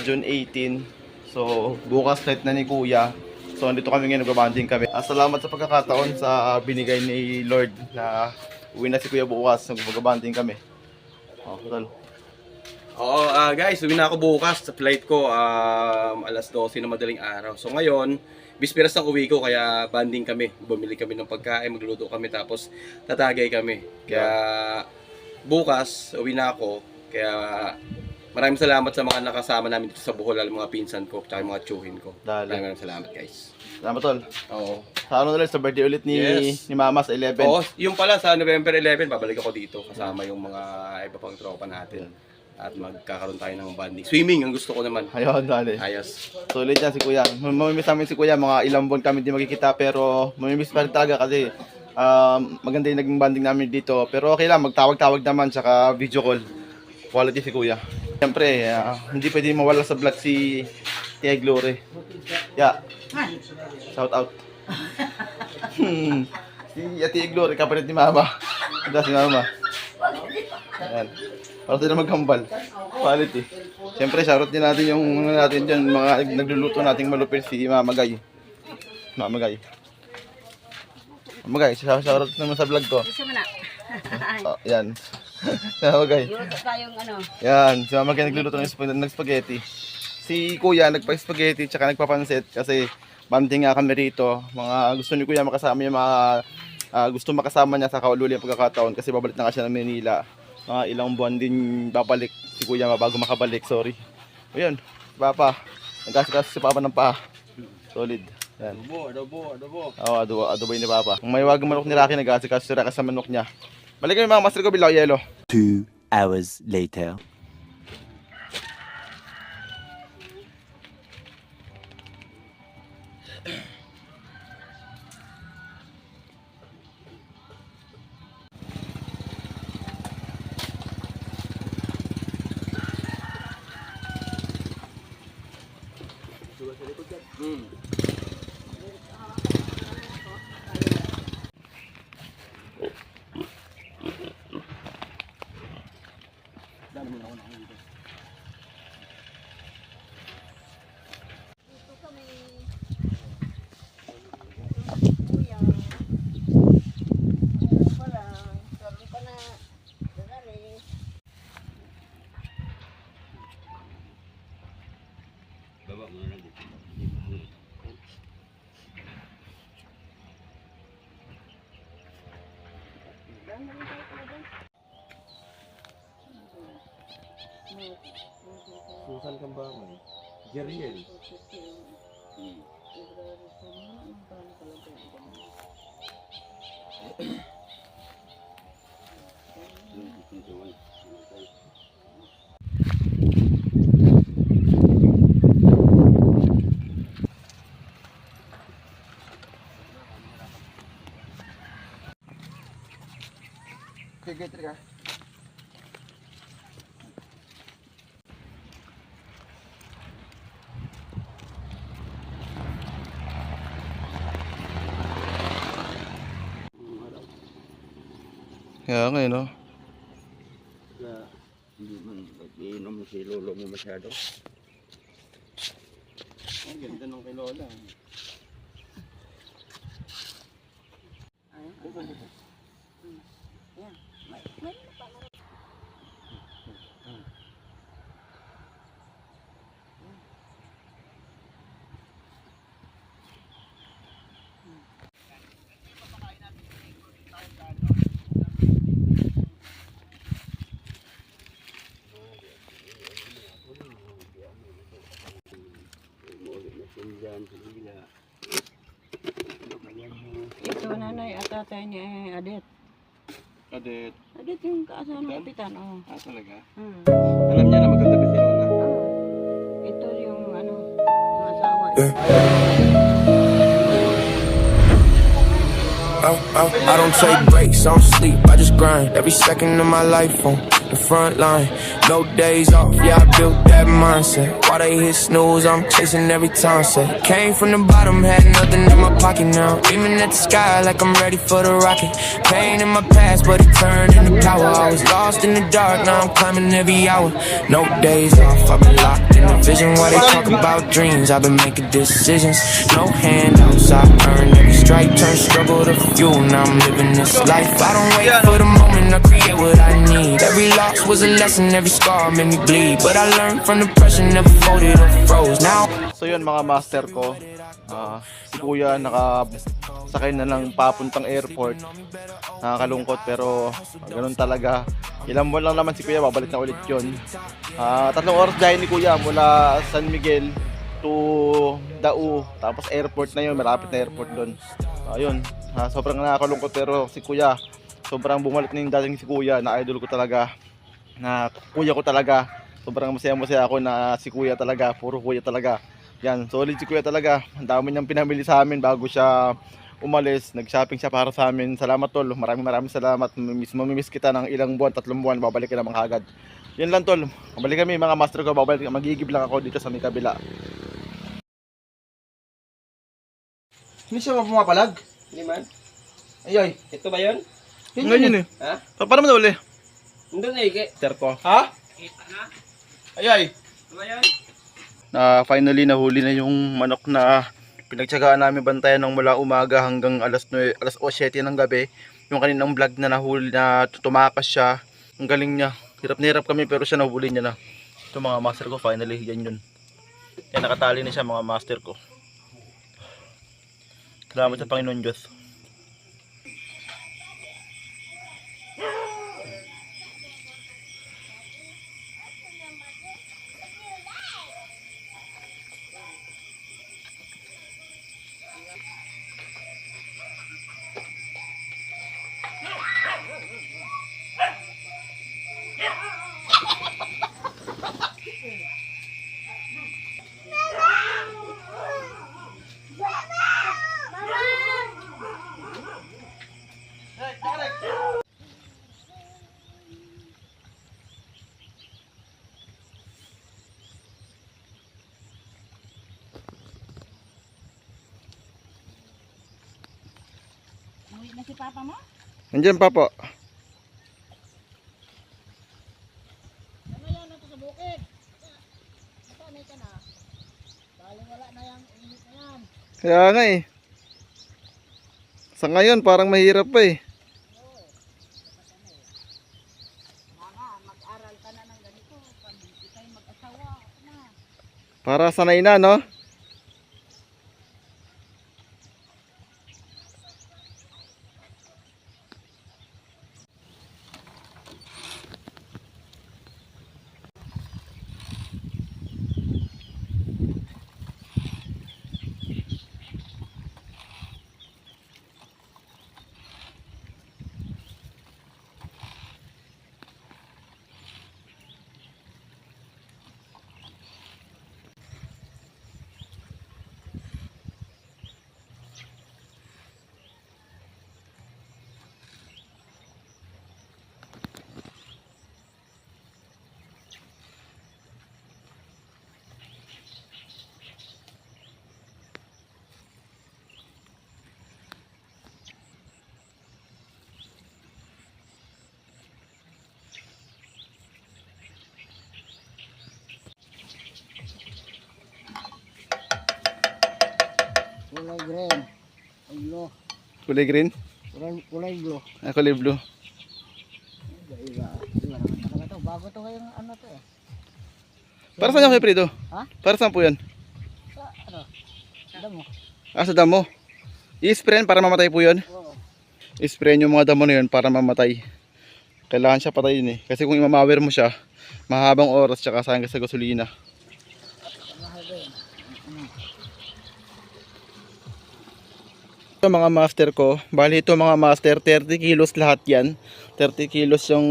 June 18. So, bukas flight na ni Kuya. So, nandito kami ngayon, nagbabanding kami. Salamat sa pagkakataon sa binigay ni Lord na uwi na si Kuya bukas. Nagbabanding kami. Tol. Oo, guys, uwi na ako bukas sa flight ko, alas 12 na madaling araw. So ngayon, bispiras ng uwi ko, kaya banding kami. Bumili kami ng pagkain, magluluto kami, tapos tatagay kami. Kaya bukas, uwi na ako. Kaya maraming salamat sa mga nakasama namin dito sa Bohol, mga pinsan ko, tsaka mga tsuhin ko. Maraming salamat, guys. Salamat, Tol. Oo. Sa ano na sa birthday ulit ni Mama sa 11. Oo, yung pala sa November 11, babalik ako dito kasama yung mga iba pang tropa natin. At magkakaroon tayo ng banding. Swimming ang gusto ko naman. Ayun, dali. Ayos. Sulit yan si Kuya. Mamimiss namin si Kuya. Mga ilang buwan kami di magkikita, pero mamimiss pa rin talaga kasi maganda yung naging banding namin dito. Pero okay lang, magtawag-tawag naman, tsaka video call. Quality si Kuya. Siyempre, hindi pwede mawala sa vlog si Tia Glory. Shout out. Si Tia Glory, kapalit ni Mama. Ito si Mama. Ayan. Para sila maghambal. Quality. Siyempre, shoutout din natin yung natin dyan, mga nagluluto nating malupit si Mama Gay. Mama Gay. Mama Gay, shoutout naman sa vlog ko. Gusto mo na? Yan. Mama Gay. Yung tayong ano. Yan, si Mama Gay nagluluto ng spaghetti. Si Kuya nagpa-spaghetti tsaka nagpapansit kasi banding nga kami rito. Mga gusto ni Kuya makasama yung mga gusto makasama niya sa kaululi ang pagkakataon kasi babalik na kasi ng Manila. Mga ilang buwan din babalik si Kuya bago makabalik, sorry. Ayun, Papa. Nagkasikas si Papa ng paa. Solid. Yan. Adobo. Oo, adobo ni Papa. Ang mahiwagang manok ni Rocky, nagkasikas si Rocky sa manok niya. Balik kami mga master ko, bilaw yelo. 2 hours later. Susan kang ba mo? Jeriel. Kaya ngayon, no? Hindi man iinom si lolo mo masyado. Ang ganda nung kay Lola. Ito nanay at tatay ni Adet. Adet. Adet yung kaasawa ng kapitan, oh. Talaga? Hmm. Alam niya na magkatabi si Lola. Ito yung ano, yung asawa. I don't take breaks, I don't sleep, I just grind every second of my life on the front line. No days off, yeah, I built that mindset. While they hit snooze, I'm chasing every time set. Came from the bottom, had nothing in my pocket now. Aiming at the sky like I'm ready for the rocket. Pain in my past, but it turned into power. I was lost in the dark, now I'm climbing every hour. No days off, I've been locked in the vision while they talk about dreams. I've been making decisions, no handouts. I earned every stripe, turn struggle to fuel. Now I'm living this life. I don't wait for the moment, I create what I need. Every loss was a lesson, every scar made me bleed. But I learned from the pressure, never folded or froze. Now So yun mga master ko, si kuya nakasakay na ng papuntang airport. Nakakalungkot pero ganun talaga. Ilang buwan lang naman si kuya, babalik na ulit yun. 3 oras dahil ni kuya mula San Miguel to Dau. Tapos airport na yun, malapit na airport doon. Ayun, sobrang nakakalungkot pero si kuya, sobrang bumalik na yung dating si kuya na idol ko talaga. Na kuya ko talaga. Sobrang masaya ako na si kuya talaga, puro kuya talaga. Yan, solid si kuya talaga. Ang dami niyang pinamili sa amin bago siya umalis. Nag-shopping siya para sa amin. Salamat tol, maraming salamat. Mamimiss kita ng ilang buwan, 3 buwan, babalik ka naman kagad. Yan lang tol, babalik kami mga master ko, babalik. Magigib lang ako dito sa may kabila. Hindi siya pumapalag? Hindi man. Ay, Ito ba yun? ngayon eh. Ha? Paano mo na uli? Nandun eh. Master ko. Ha? Kita na. Ay. Ito ba yun? Finally nahuli na yung manok na pinagtsagaan namin bantayan ng mula umaga hanggang alas 7 ng gabi. Yung kaninang vlog na nahuli na tumakas siya. Ang galing niya. Hirap na hirap kami pero siya nahuli niya na. Ito mga master ko, finally yan yun. Yan, nakatali na siya mga master ko. Salamat sa Panginoon Diyos. Uwi na si Papa mo? Nandiyan pa po. Ano yan ito sa bukid? Sanay ka na. Bali wala na yung init na yan. Kaya nga eh. Sa ngayon parang mahirap pa eh. Mga mag-aral ka na ng ganito. Pag ikay mag-asawa na. Para sanay na no? Kulay green. Blue. Kulay green. Kulay blue. Kulay blue. Iba naman talaga to. Bago to kayong ano to eh. Para saan yung kay Prito? Ha? Para saan po yan? Sa ano? Damo. Sa damo. I-spray para mamatay po yun. Oo. I-spray yung mga damo na yun para mamatay. Kailangan siya patayin eh. Kasi kung imamawer mo siya, mahabang oras tsaka sayang ka sa gasolina. Ito mga master ko, bali ito mga master, 30 kilos lahat yan. 30 kilos yung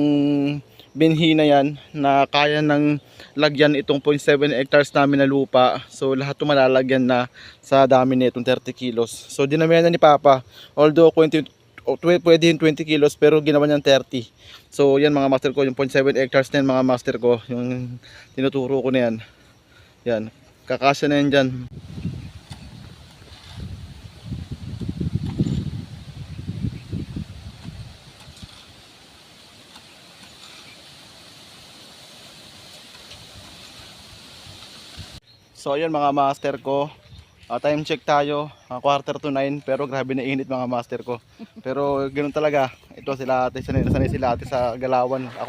binhi na yan na kaya ng lagyan itong 0.7 hectares namin na lupa. So lahat ito malalagyan na sa dami na itong 30 kilos. So dinamihan na ni Papa, although pwede yung 20 kilos pero ginawa niyang 30. So yan mga master ko, yung 0.7 hectares na yan mga master ko, yung tinuturo ko na yan. Yan, kakasya na yan dyan. So ayun mga master ko, time check tayo, 8:45 pero grabe na init mga master ko. Pero ganoon talaga, ito sila ate, sanay sila ate sa galawan.